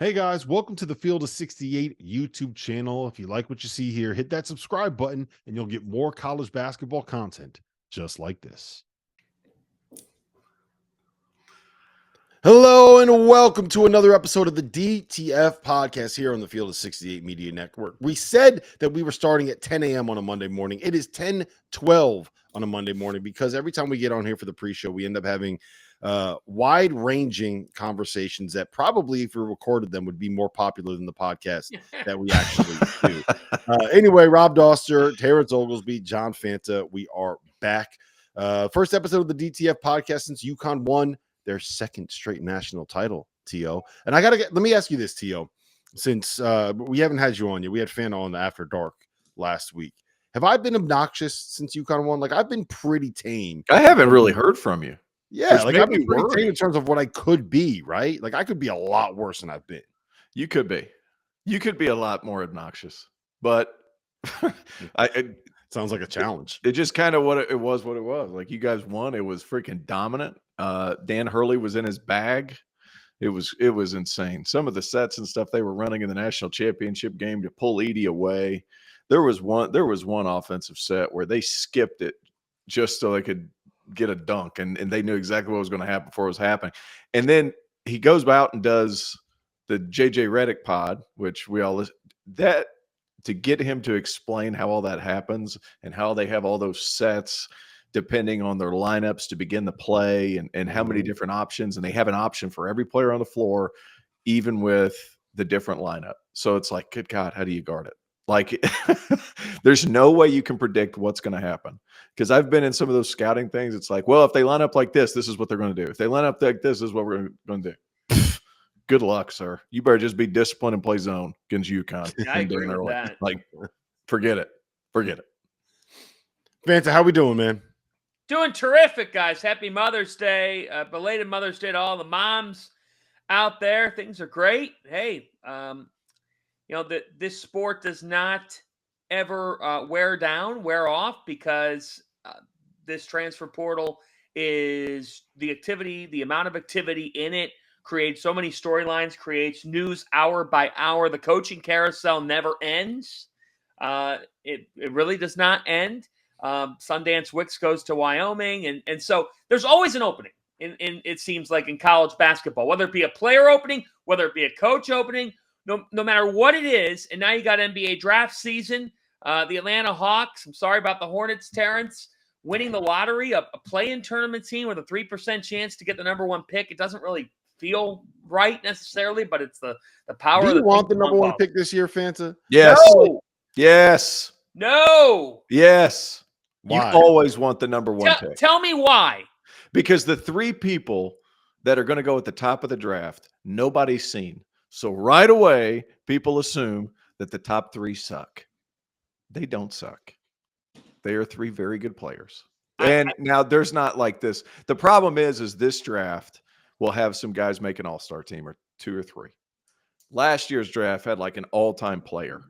Hey guys, welcome to the Field of 68 YouTube channel. If you like what you see here, hit that subscribe button and you'll get more college basketball content just like this. Hello and welcome to another episode of the DTF Podcast here on the Field of 68 Media Network. We said that we were starting at 10 a.m. on a Monday morning. It is 10:12 on a Monday morning because every time we get on here for the pre-show, we end up having wide-ranging conversations that probably, if we recorded them, would be more popular than the podcast that we actually do. Anyway, Rob Doster, Terrence Oglesby, John Fanta, we are back. First episode of the DTF Podcast since UConn won their second straight national title, T.O. And let me ask you this, T.O., since we haven't had you on yet. We had Fanta on the After Dark last week. Have I been obnoxious since UConn won? Like, I've been pretty tame. I haven't really heard from you. Yeah, like I've been pretty tame in terms of what I could be, right? Like I could be a lot worse than I've been. You could be. You could be a lot more obnoxious. But it sounds like a challenge. It just kind of what it was. Like you guys won. It was freaking dominant. Dan Hurley was in his bag. It was insane. Some of the sets and stuff they were running in the national championship game to pull Edie away. There was one offensive set where they skipped it just so they could get a dunk, and they knew exactly what was going to happen before it was happening. And then he goes out and does the JJ Redick pod, which we all listen, that to get him to explain how all that happens and how they have all those sets depending on their lineups to begin the play and how many different options, and they have an option for every player on the floor, even with the different lineup. So it's like, good God, how do you guard it? Like, there's no way you can predict what's going to happen. Because I've been in some of those scouting things. It's like, well, if they line up like this, this is what they're going to do. If they line up like this is what we're going to do. Good luck, sir. You better just be disciplined and play zone against UConn. I agree with that. Like, forget it. Forget it. Fanta, how we doing, man? Doing terrific, guys. Happy Mother's Day. Belated Mother's Day to all the moms out there. Things are great. Hey, this sport does not ever wear off because this transfer portal is the amount of activity in it creates so many storylines, creates news hour by hour. The coaching carousel never ends. It really does not end. Sundance Wicks goes to Wyoming. And so there's always an opening in it seems like in college basketball, whether it be a player opening, whether it be a coach opening, no matter what it is. And now you got NBA draft season. The Atlanta Hawks, I'm sorry about the Hornets, Terrence, winning the lottery, a play-in tournament team with a 3% chance to get the number one pick. It doesn't really feel right necessarily, but it's the power. Do of you the want the number one pick this year, Fanta? Yes. No. Yes. No. Yes. Why? You always want the number one pick. Tell me why. Because the three people that are going to go at the top of the draft, nobody's seen. So right away, people assume that the top three suck. They don't suck. They are three very good players. And now there's not like this. The problem is this draft will have some guys make an all-star team or two or three. Last year's draft had like an all-time player.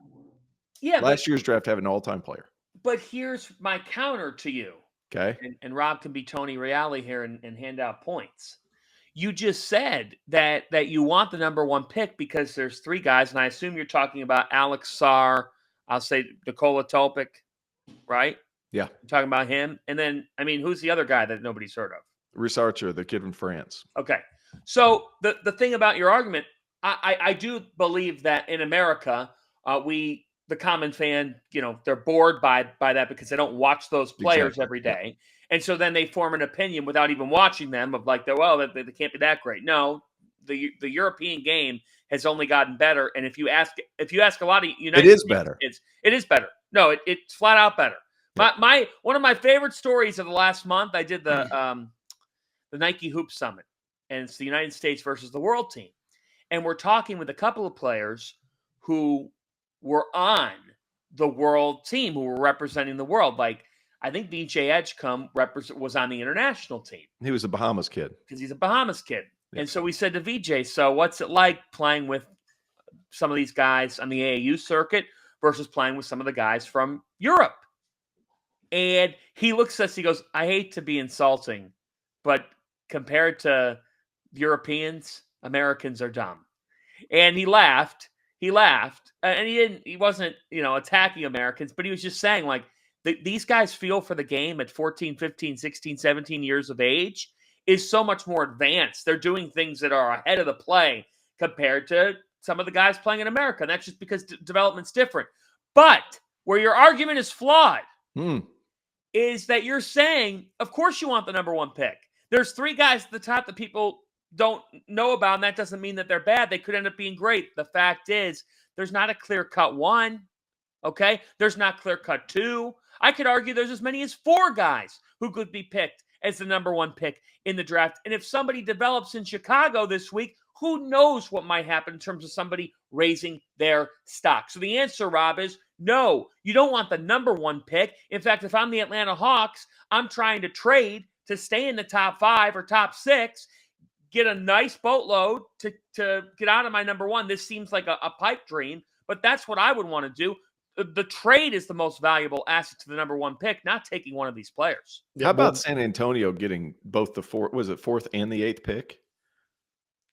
Yeah. Last year's draft had an all-time player. But here's my counter to you. Okay. And Rob can be Tony Reale here and hand out points. You just said that you want the number one pick because there's three guys, and I assume you're talking about Alex Sarr, I'll say Nikola Topic, right? Yeah. You're talking about him. And then, I mean, who's the other guy that nobody's heard of? Rhys Archer, the kid from France. Okay. So the thing about your argument, I do believe that in America, the common fan, they're bored by that because they don't watch those players every day. Yeah. And so then they form an opinion without even watching them of like, they can't be that great. No, the European game has only gotten better. And if you ask a lot of United States, better. It is better. No, it's flat out better. Yeah. One of my favorite stories of the last month, I did the Nike Hoop Summit, and it's the United States versus the world team. And we're talking with a couple of players who were on the world team, who were representing the world. Like, I think VJ Edgecombe was on the international team. He was a Bahamas kid. Because he's a Bahamas kid. Yeah. And so we said to VJ, so what's it like playing with some of these guys on the AAU circuit versus playing with some of the guys from Europe? And he looks at us, he goes, I hate to be insulting, but compared to Europeans, Americans are dumb. And he laughed. He laughed. And he wasn't, attacking Americans, but he was just saying, like, these guys feel for the game at 14, 15, 16, 17 years of age is so much more advanced. They're doing things that are ahead of the play compared to some of the guys playing in America. And that's just because development's different. But where your argument is flawed is that you're saying, of course you want the number one pick. There's 3 guys at the top that people don't know about, and that doesn't mean that they're bad. They could end up being great. The fact is, there's not a clear-cut 1, okay? There's not clear-cut 2. I could argue there's as many as 4 guys who could be picked as the number one pick in the draft. And if somebody develops in Chicago this week, who knows what might happen in terms of somebody raising their stock. So the answer, Rob, is no, you don't want the number one pick. In fact, if I'm the Atlanta Hawks, I'm trying to trade to stay in the top 5 or top 6, get a nice boatload to get out of my number one. This seems like a pipe dream, but that's what I would want to do. The trade is the most valuable asset to the number one pick, not taking one of these players. How about San Antonio getting both the 4th and the 8th pick?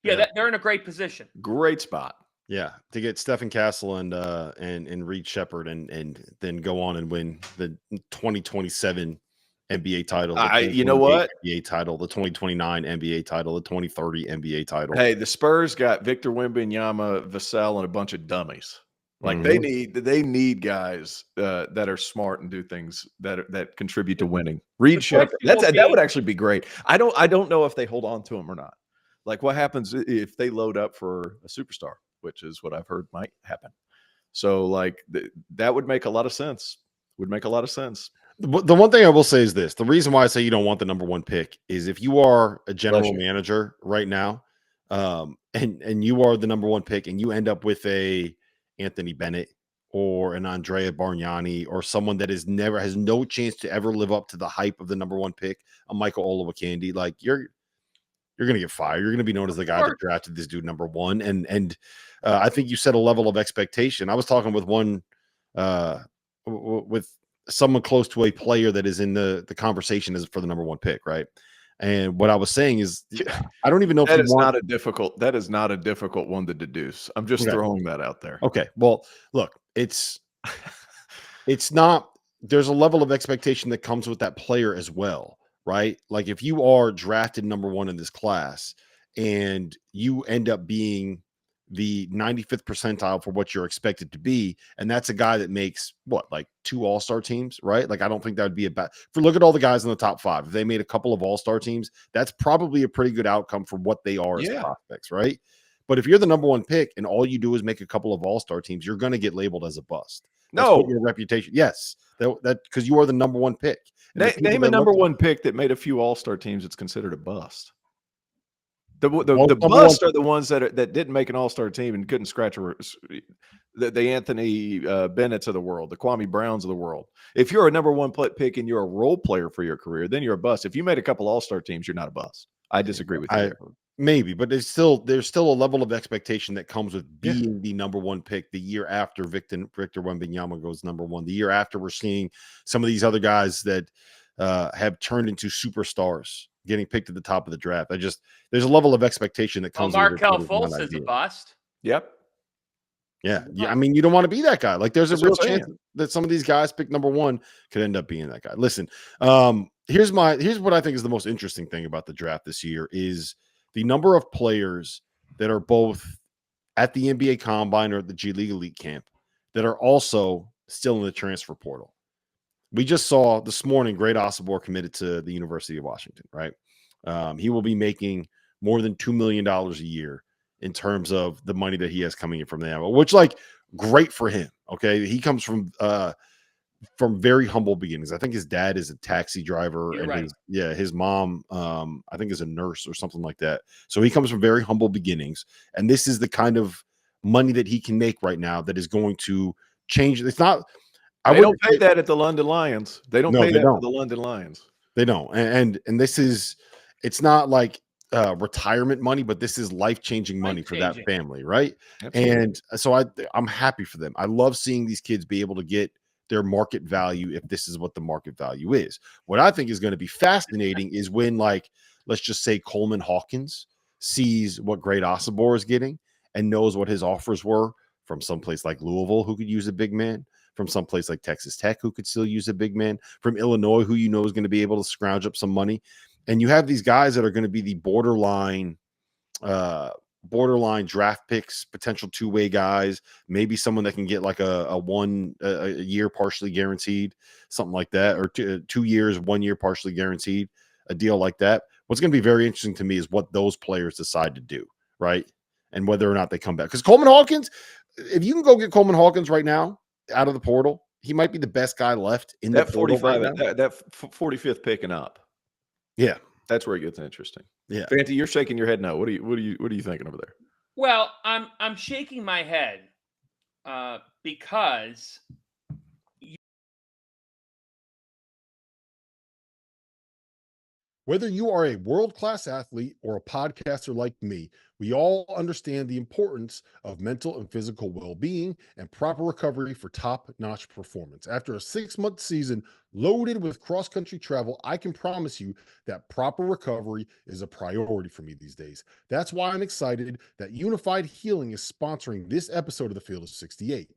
Yeah, they're in a great position. Great spot. Yeah, to get Stephen Castle and Reed Shepherd and then go on and win the 2027 NBA title. You know what? NBA title, the 2029 NBA title, the 2030 NBA title. Hey, the Spurs got Victor Wembanyama, Vassell, and a bunch of dummies. Like they need guys that are smart and do things that contribute to winning. Reed Shepherd, that would actually be great. I don't know if they hold on to him or not. Like what happens if they load up for a superstar, which is what I've heard might happen. So like that would make a lot of sense. The one thing I will say is this: the reason why I say you don't want the number one pick is if you are a general manager right now, and you are the number one pick, and you end up with a Anthony Bennett or an Andrea Bargnani or someone that has no chance to ever live up to the hype of the number one pick, a Michael Olowokandi, like you're going to get fired. You're going to be known as the guy that drafted this dude number one. And I think you set a level of expectation. I was talking with with someone close to a player that is in the conversation as for the number one pick, right? And what I was saying is, I don't even know if that is not a difficult one to deduce. I'm just throwing that out there. Okay. Well, look, it's not, there's a level of expectation that comes with that player as well, right? Like if you are drafted number one in this class and you end up being the 95th percentile for what you're expected to be, and that's a guy that makes like 2 all-star teams, right? Like I don't think that would be look at all the guys in the top 5. If they made a couple of all-star teams, that's probably a pretty good outcome for what they are as prospects, right? But if you're the number one pick and all you do is make a couple of all-star teams, you're going to get labeled as a bust. That's your reputation. Yes, that because you are the number one pick. Name a number one pick that made a few all-star teams that's considered a bust. The bust are the ones that didn't make an all-star team and couldn't scratch the Anthony Bennett's of the world, the Kwame Browns of the world. If you're a number one pick and you're a role player for your career, then you're a bust. If you made a couple all-star teams, you're not a bust. I disagree with you. Maybe, but there's still a level of expectation that comes with being the number one pick the year after Victor Wembanyama goes number one. The year after we're seeing some of these other guys that have turned into superstars getting picked at the top of the draft. There's a level of expectation that comes. Markelle Fultz is a bust. Yep. Yeah. I mean, you don't want to be that guy. Like there's a real chance that some of these guys picked number one could end up being that guy. Listen, here's what I think is the most interesting thing about the draft this year is the number of players that are both at the NBA Combine or at the G League Elite Camp that are also still in the transfer portal. We just saw this morning, Great Osobor committed to the University of Washington, right? He will be making more than $2 million a year in terms of the money that he has coming in from the NFL, which great for him. Okay. He comes from very humble beginnings. I think his dad is a taxi driver his mom, I think is a nurse or something like that. So he comes from very humble beginnings. And this is the kind of money that he can make right now that is going to change. It's not, they don't pay that at the London Lions. They don't pay that for the London Lions. They don't. And this is, it's not like retirement money, but this is life-changing money for that family, right? Absolutely. And so I'm happy for them. I love seeing these kids be able to get their market value if this is what the market value is. What I think is going to be fascinating is when, let's just say Coleman Hawkins sees what Great Osobor is getting, and knows what his offers were from someplace like Louisville, who could use a big man, from someplace like Texas Tech, who could still use a big man, from Illinois, who you know is going to be able to scrounge up some money. And you have these guys that are going to be the borderline draft picks, potential two-way guys, maybe someone that can get like a year partially guaranteed, something like that, or 2 years, 1 year partially guaranteed, a deal like that. What's going to be very interesting to me is what those players decide to do, right? And whether or not they come back. Because Coleman Hawkins, if you can go get Coleman Hawkins right now out of the portal, he might be the best guy left in the portal 45, right now. that 45th picking up. Yeah. That's where it gets interesting. Yeah. Fanti, you're shaking your head no. What are you thinking over there? Well, I'm shaking my head because Whether you are a world-class athlete or a podcaster like me, we all understand the importance of mental and physical well-being and proper recovery for top-notch performance. After a 6-month season loaded with cross-country travel, I can promise you that proper recovery is a priority for me these days. That's why I'm excited that Unified Healing is sponsoring this episode of the Field of 68.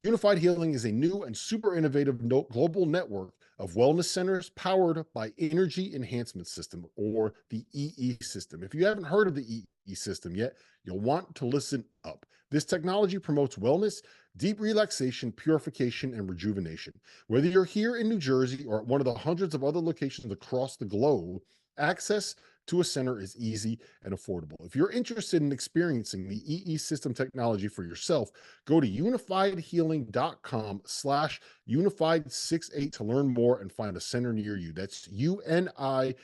Unified Healing is a new and super innovative global network of wellness centers powered by Energy Enhancement System, or the EE system. If you haven't heard of the EE system yet, you'll want to listen up. This technology promotes wellness, deep relaxation, purification, and rejuvenation. Whether you're here in New Jersey or at one of the hundreds of other locations across the globe, access to a center is easy and affordable. If you're interested in experiencing the EE system technology for yourself, go to unifiedhealing.com/unified68 to learn more and find a center near you. That's UNIFYD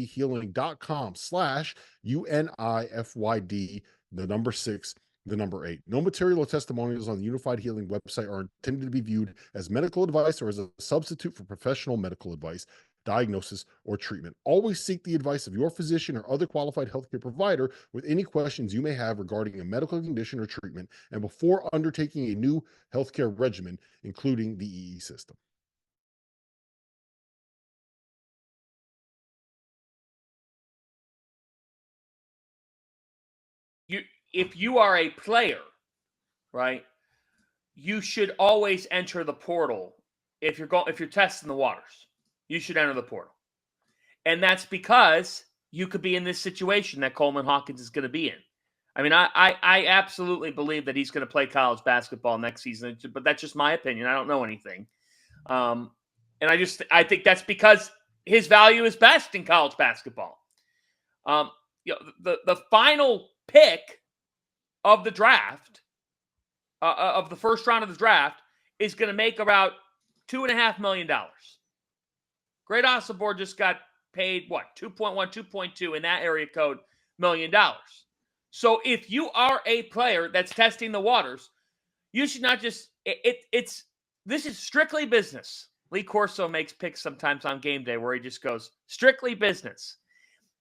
healing.com/UNIFYD, the number 6, the number 8. No material or testimonials on the Unified Healing website are intended to be viewed as medical advice or as a substitute for professional medical advice, diagnosis, or treatment. Always seek the advice of your physician or other qualified healthcare provider with any questions you may have regarding a medical condition or treatment, and before undertaking a new healthcare regimen, including the EE system. if you are a player, right, you should always enter the portal. If you're testing the waters, you should enter the portal. And that's because you could be in this situation that Coleman Hawkins is going to be in. I mean, I absolutely believe that he's going to play college basketball next season, but that's just my opinion. I don't know anything. And I think that's because his value is best in college basketball. The final pick of the draft, of the first round of the draft, is going to make about $2.5 million. Great Ossibor just got paid, what, 2.1, 2.2 in that area code $1 million. So if you are a player that's testing the waters, you should not just, this is strictly business. Lee Corso makes picks sometimes on game day where he just goes, strictly business.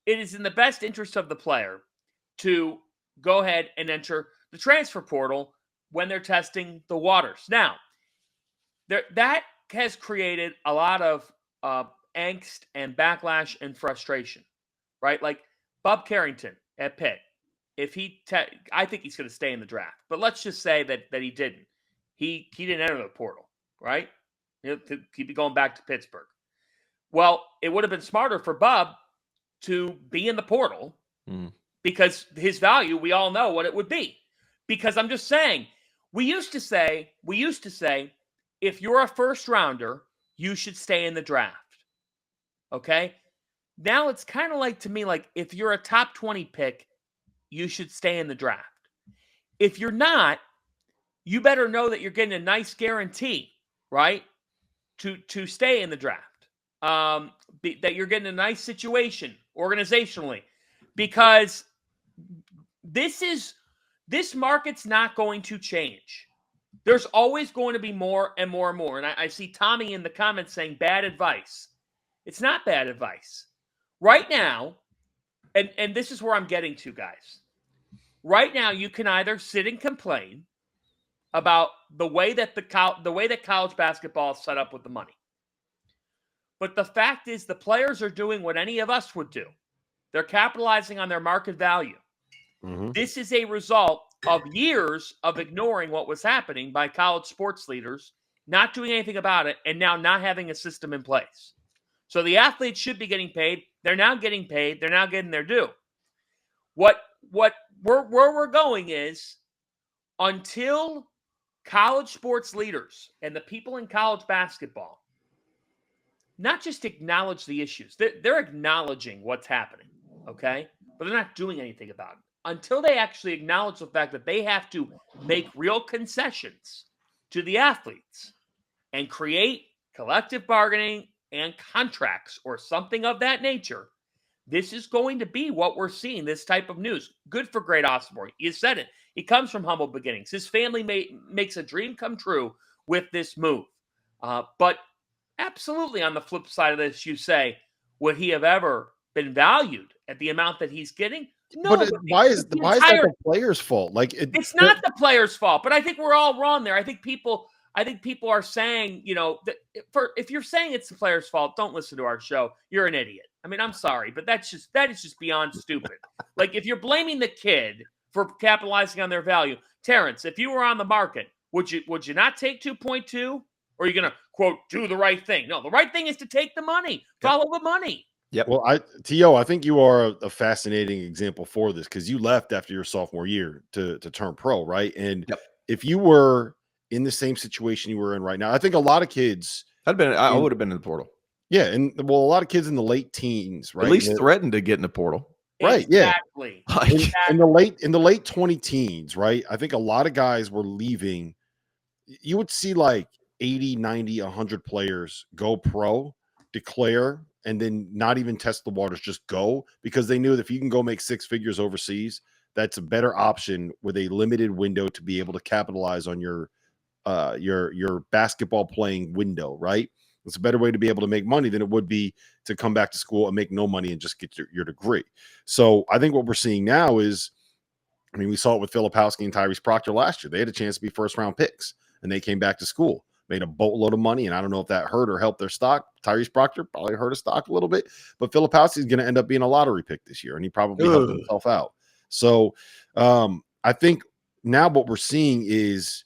It is in the best interest of the player to go ahead and enter the transfer portal when they're testing the waters. Now, that has created a lot of angst and backlash and frustration, right? Like Bob Carrington at Pitt. If I think he's going to stay in the draft, but let's just say that he didn't. He didn't enter the portal, right? He'd be going back to Pittsburgh. Well, it would have been smarter for Bob to be in the portal because his value, we all know what it would be. Because I'm just saying, we used to say, if you're a first rounder, you should stay in the draft. Okay? Now it's kind of like, to me, like if you're a top 20 pick, you should stay in the draft. If you're not, you better know that you're getting a nice guarantee, right? To stay in the draft. That you're getting a nice situation organizationally. Because this market's not going to change. There's always going to be more and more and more. And I see Tommy in the comments saying bad advice. It's not bad advice. Right now, and this is where I'm getting to, guys. Right now, you can either sit and complain about the way that college basketball is set up with the money. But the fact is, the players are doing what any of us would do. They're capitalizing on their market value. Mhm. This is a result of years of ignoring what was happening by college sports leaders, not doing anything about it, and now not having a system in place. So the athletes should be getting paid. They're now getting paid. They're now getting their due. Where we're going is, until college sports leaders and the people in college basketball not just acknowledge the issues, they're acknowledging what's happening, okay? But they're not doing anything about it. Until they actually acknowledge the fact that they have to make real concessions to the athletes and create collective bargaining and contracts or something of that nature, this is going to be what we're seeing, this type of news. Good for Great Osborne. You said it. He comes from humble beginnings. His family makes a dream come true with this move. But absolutely, on the flip side of this, you say, would he have ever been valued at the amount that he's getting? No. But why is that the player's fault? Like it's not the player's fault. But I think we're all wrong there. I think people are saying, if you're saying it's the player's fault, don't listen to our show. You're an idiot. I mean, I'm sorry, but that is just beyond stupid. Like, if you're blaming the kid for capitalizing on their value, Terrence, if you were on the market, would you not take 2.2? Or are you going to, quote, do the right thing? No, the right thing is to take the money, follow the money. Yep. Well, I think you are a fascinating example for this, because you left after your sophomore year to turn pro, right? And if you were in the same situation you were in right now, I think a lot of kids I would have been in the portal. Yeah, and a lot of kids in the late teens, right? At least threatened to get in the portal. Right. Exactly. Yeah. In the late 20 teens, right? I think a lot of guys were leaving. You would see like 80, 90, 100 players go pro, declare, and then not even test the waters, just go, because they knew that if you can go make six figures overseas, that's a better option with a limited window to be able to capitalize on your basketball playing window, right? It's a better way to be able to make money than it would be to come back to school and make no money and just get your degree. So I think what we're seeing now is, I mean, we saw it with Filipowski and Tyrese Proctor last year. They had a chance to be first round picks and they came back to school, made a boatload of money. And I don't know if that hurt or helped their stock. Tyrese Proctor probably hurt his stock a little bit, but Filipowski is going to end up being a lottery pick this year, and he probably helped himself out. So I think now what we're seeing is,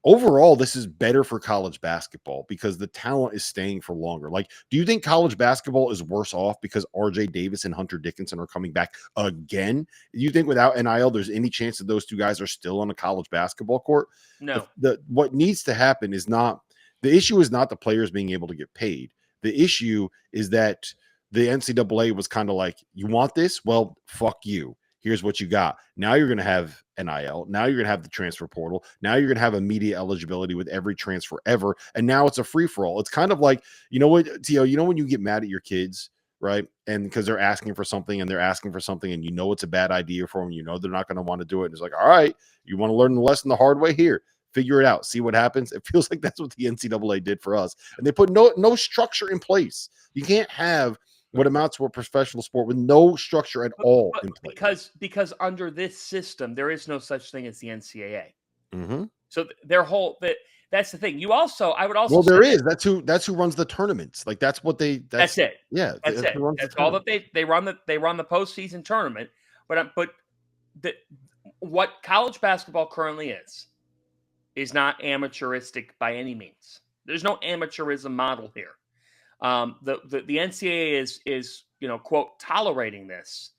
overall, this is better for college basketball because the talent is staying for longer. Like, do you think college basketball is worse off because RJ Davis and Hunter Dickinson are coming back again? Do you think without NIL, there's any chance that those two guys are still on a college basketball court? No. What needs to happen is not, the issue is not the players being able to get paid. The issue is that the NCAA was kind of like, you want this? Well, fuck you. Here's what you got. Now you're going to have NIL. Now you're going to have the transfer portal. Now you're going to have immediate eligibility with every transfer ever. And now it's a free for all. It's kind of like, you know what, Tio, you know, when you get mad at your kids, right? And because they're asking for something and you know, it's a bad idea for them. You know, they're not going to want to do it. And it's like, all right, you want to learn the lesson the hard way? Here, figure it out. See what happens. It feels like that's what the NCAA did for us. And they put no structure in place. You can't have what amounts to a professional sport with no structure at all in place. Because under this system, there is no such thing as the NCAA. Mm-hmm. So that's the thing. I would also. Well, there is. That's who runs the tournaments. Like that's it. Yeah, that's it. That's all that they run the postseason tournament. But what college basketball currently is not amateuristic by any means. There's no amateurism model here. The NCAA is quote, tolerating this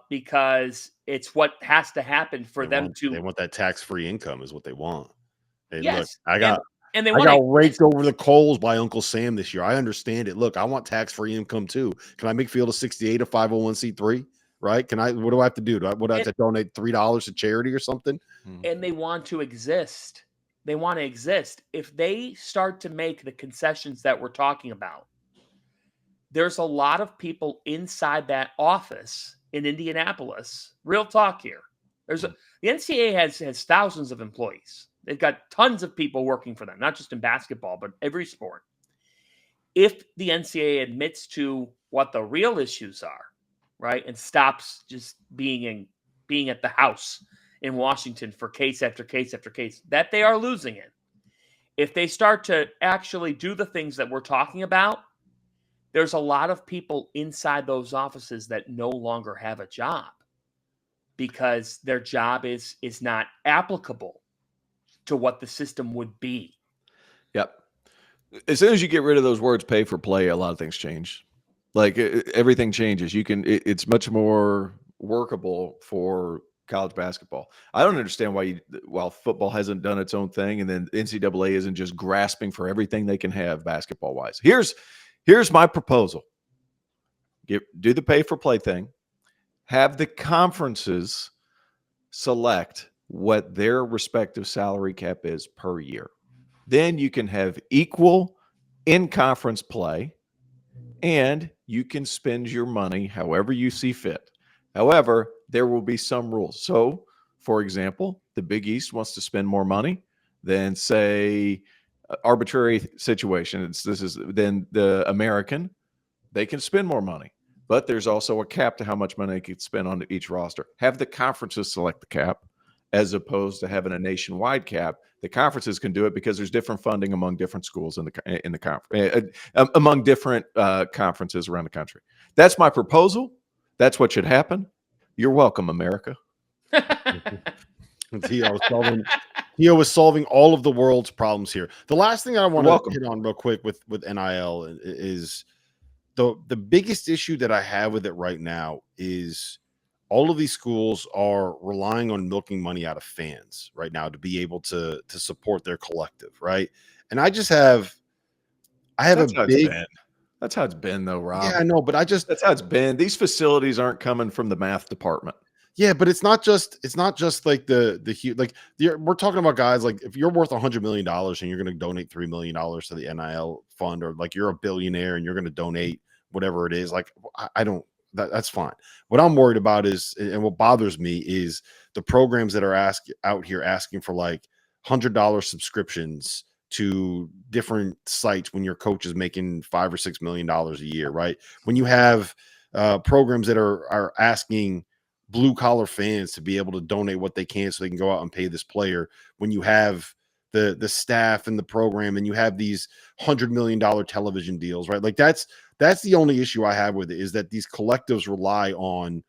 because it's what has to happen for them to. They want that tax-free income is what they want. Hey, yes, look, I got raked over the coals by Uncle Sam this year. I understand it. Look, I want tax-free income too. Can I make Field of 68 a 501c3? Right? What do I have to do? Would I have to donate $3 to charity or something? And they want to exist. They want to exist. If they start to make the concessions that we're talking about, there's a lot of people inside that office in Indianapolis. Real talk here. The NCAA has thousands of employees. They've got tons of people working for them, not just in basketball, but every sport. If the NCAA admits to what the real issues are, right, and stops just being at the house in Washington for case after case after case, that they are losing it. If they start to actually do the things that we're talking about, there's a lot of people inside those offices that no longer have a job. because their job is not applicable to what the system would be. Yep. As soon as you get rid of those words pay for play, a lot of things change. Like everything changes. It's much more workable for college basketball. I don't understand while football hasn't done its own thing and then NCAA isn't just grasping for everything they can have basketball wise. Here's my proposal. Do the pay for play thing. Have the conferences select what their respective salary cap is per year. Then you can have equal in-conference play, and you can spend your money however you see fit. However, there will be some rules. So, for example, the Big East wants to spend more money than, say, arbitrary situation. Then the American, they can spend more money. But there's also a cap to how much money they can spend on each roster. Have the conferences select the cap as opposed to having a nationwide cap. The conferences can do it because there's different funding among different schools in the conference, among different conferences around the country. That's my proposal. That's what should happen. You're welcome, America. Theo is solving all of the world's problems here. The last thing I want to hit on real quick with NIL is the biggest issue that I have with it right now is all of these schools are relying on milking money out of fans right now to be able to support their collective, right? And that's how it's been though, Rob. Yeah, I know, but that's how it's been. These facilities aren't coming from the math department. Yeah, but it's not just like we're talking about guys like if you're worth $100 million and you're going to donate $3 million to the NIL fund, or like you're a billionaire and you're going to donate whatever it is, like that's fine. What I'm worried about is, and what bothers me is the programs that are out here asking for like $100 subscriptions to different sites when your coach is making $5 or $6 million a year, right? When you have programs that are asking blue collar fans to be able to donate what they can so they can go out and pay this player, when you have the staff and the program and you have these $100 million television deals, right? Like that's the only issue I have with it, is that these collectives rely on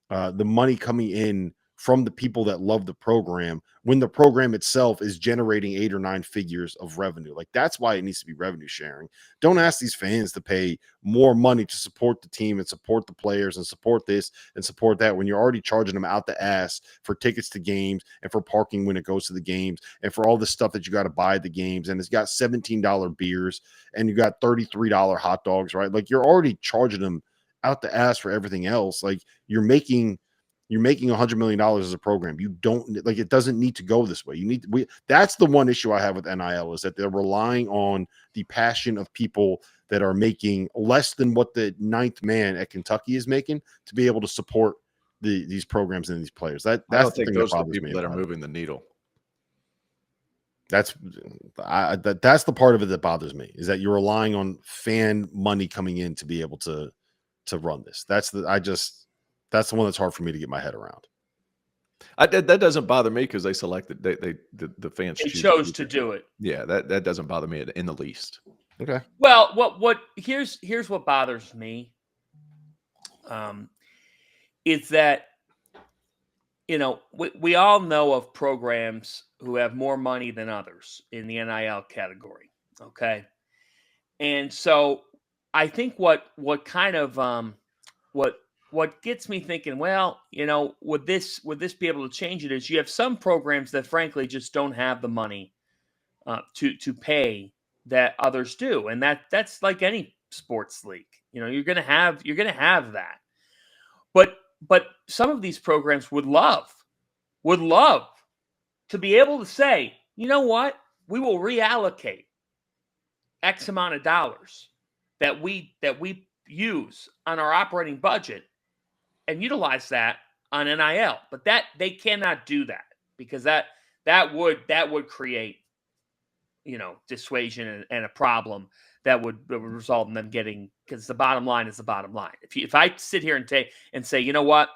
the money coming in from the people that love the program when the program itself is generating 8 or 9 figures of revenue. Like that's why it needs to be revenue sharing. Don't ask these fans to pay more money to support the team and support the players and support this and support that when you're already charging them out the ass for tickets to games and for parking when it goes to the games and for all the stuff that you got to buy at the games. And it's got $17 beers and you got $33 hot dogs, right? Like you're already charging them out the ass for everything else. Like you're making $100 million as a program. You don't, like, it doesn't need to go this way. That's the one issue I have with NIL, is that they're relying on the passion of people that are making less than what the 9th man at Kentucky is making to be able to support these programs and these players. That's the thing those that are bothers the people me that are moving the needle. That's the part of it that bothers me, is that you're relying on fan money coming in to be able to run this. That's the one that's hard for me to get my head around. That doesn't bother me because they selected the fans. They chose to do it. Yeah, that doesn't bother me in the least. Okay. Well, here's what bothers me. Is that, we all know of programs who have more money than others in the NIL category. Okay. And so I think what gets me thinking, well, would this be able to change it, is you have some programs that frankly just don't have the money to pay that others do. And that's like any sports league. You're going to have that. But some of these programs would love to be able to say, you know what? We will reallocate X amount of dollars that we use on our operating budget and utilize that on NIL. But that they cannot do that, because that would create, dissuasion and a problem that would result in them getting, because the bottom line is the bottom line. If I sit here and say, you know what,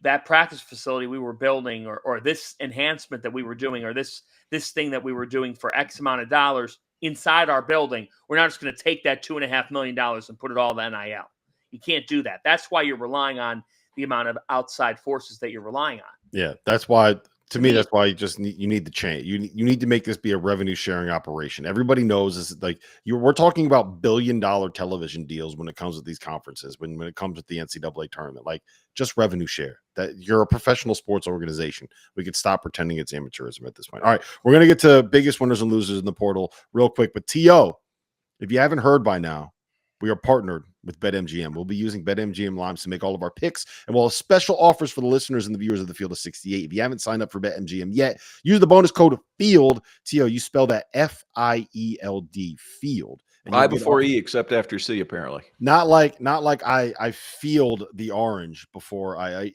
that practice facility we were building, or this enhancement that we were doing, or this thing that we were doing for X amount of dollars inside our building, we're not just going to take that $2.5 million and put it all to NIL. You can't do that. That's why you're relying on the amount of outside forces that you're relying on. Yeah, that's why. To me, that's why you need to change. You need to make this be a revenue sharing operation. Everybody knows this. Like we're talking about $1 billion television deals when it comes with these conferences. When it comes with the NCAA tournament, like just revenue share. That you're a professional sports organization. We could stop pretending it's amateurism at this point. All right, we're gonna get to biggest winners and losers in the portal real quick. But T.O., if you haven't heard by now, we are partnered with BetMGM. We'll be using BetMGM Limes to make all of our picks, and we'll have special offers for the listeners and the viewers of the Field of 68. If you haven't signed up for BetMGM yet, use the bonus code FIELD. T.O., you spell that F-I-E-L-D, FIELD. I before E, except after C, apparently. Not like I field the orange before I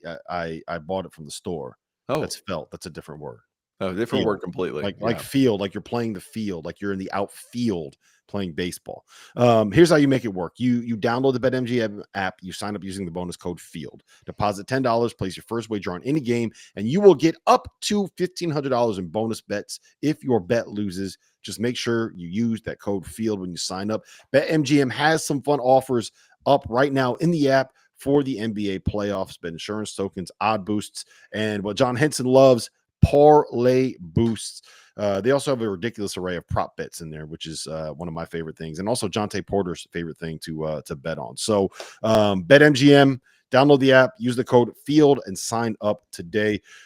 bought it from the store. Oh, that's felt. That's a different word. Oh, different Field. word completely. Like field, like you're playing the field, like you're in the outfield playing baseball. Here's how you make it work. You download the BetMGM app, you sign up using the bonus code FIELD. Deposit $10, place your first wager on any game, and you will get up to $1,500 in bonus bets if your bet loses. Just make sure you use that code FIELD when you sign up. BetMGM has some fun offers up right now in the app for the NBA playoffs, bet insurance tokens, odd boosts, and what John Henson loves, parlay boosts. They also have a ridiculous array of prop bets in there, which is one of my favorite things, and also Jonte Porter's favorite thing to bet on. So BetMGM, download the app, use the code FIELD, and sign up today.